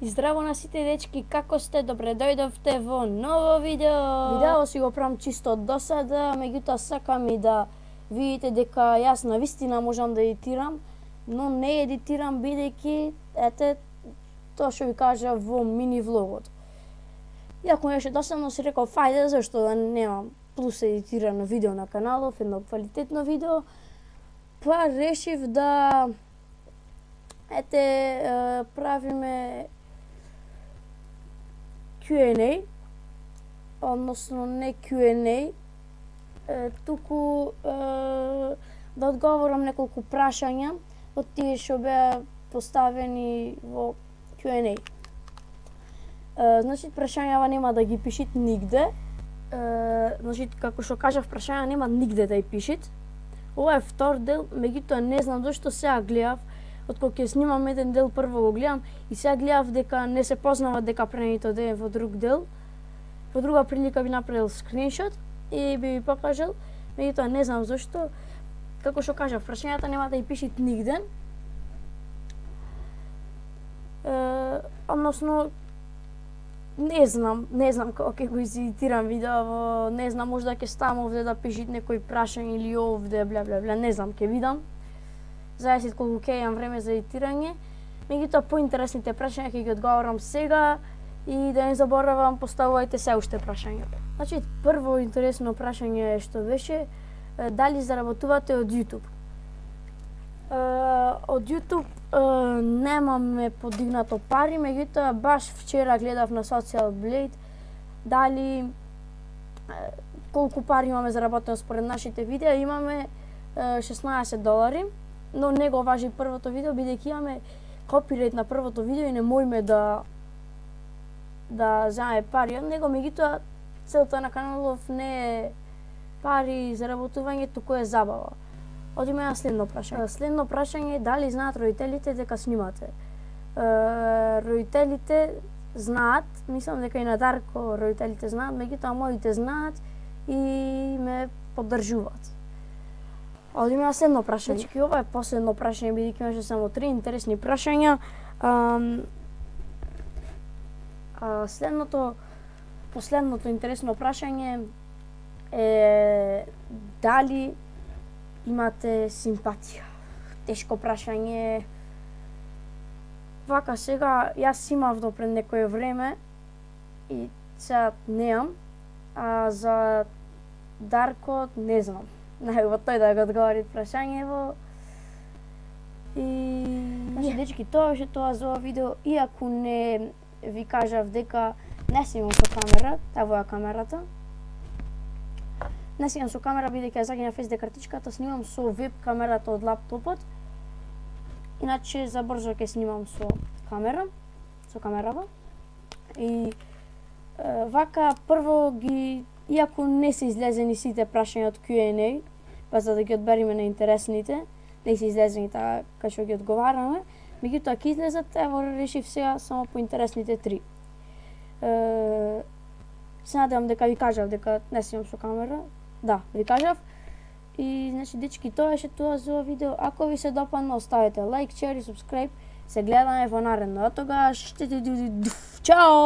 И здраво на сите дечки, како сте? Добре дојдовте во ново видео. Видео си го правам чисто од досада, меѓутоа сакам и да видите дека јас на вистина можам да едитирам, но не едитирам бидејќи ете тоа што ви кажа во мини влогот. Иако беше досадно си реков фајде зашто да немам плюс едитирано видео на каналов, едно квалитетно видео, па решив да правиме Q&A, односно не Q&A, туку да одговорам неколку прашања од тие што беа поставени во Q&A. Значи, прашањава нема да ги пишите нигде. Значи, како што кажав, прашања нема нигде да ја пишите. Ова е втор дел, меѓутоа не знам зашто сега гледав, откако ќе снимам еден дел прво го гледам и сега гледав дека не се познава дека пренето да е во друг дел. Во друга прилика би направил скриншот и би ви покажал, меѓутоа не знам зашто. Како што кажав, прашањата нема да ја пишите нигде. Односно, не знам како ќе го изедитирам видео, не знам, можда ќе ставам овде да пишите некои прашања или овде, бла бла бла, не знам, ќе видам. Зависи колку ќе имам време за едитирање. Меѓутоа поинтересните прашања ќе ги одговорам сега и да не заборавам, поставувајте се уште прашања. Значи, прво интересно прашање што беше дали заработувате од YouTube. Од YouTube немаме подигнато пари, меѓутоа баш вчера гледав на Social Blade дали колку пари имаме заработено според нашите видеа. Имаме $16, но не го важи првото видео бидејќи имаме копирайт на првото видео и не можеме да земаме пари од него, меѓутоа целта на каналов не е пари и заработување, туку е забава. Одиме на следно прашање. Следно прашање е дали знаат родителите дека снимате. Родителите знаат, мислам дека и на Дарко родителите знаат, меѓутоа моите знаат и ме поддржуваат. Одиме на следно прашање. Значи, ова е последно прашање, бидејќи имаше само 3 интересни прашања. Последното интересно прашање е дали имате симпатија. Тешко прашање. Вака сега, јас имав до пред некое време и сега неам, а за Дарко не знам. Најубаво тој да го одговори прашањево. И значи, дечки, тоа беше тоа за ова видео, иако не ви кажав дека не снимам со камера, таа е камерата. Не снимам со камера бидејќи ја загинав SD картичката, снимам со веб камерата од лаптопот. Иначе за брзо ќе снимам со камерава. И вака прво иако не се излезени сите прашања од Q&A, па за да ги одбериме на интересните, не се излезени така кај што ги одговараме, меѓутоа ќе излезат, ево решив сега само по интересните 3. Се надевам дека ви кажав дека не снимам со камера. Да, ви кажав. И значи дечки, тоа беше тоа за ова видео. Ако ви се допадна, оставете лайк, шер и субскрайб. Се гледаме во наредно. Од тогаш, чао!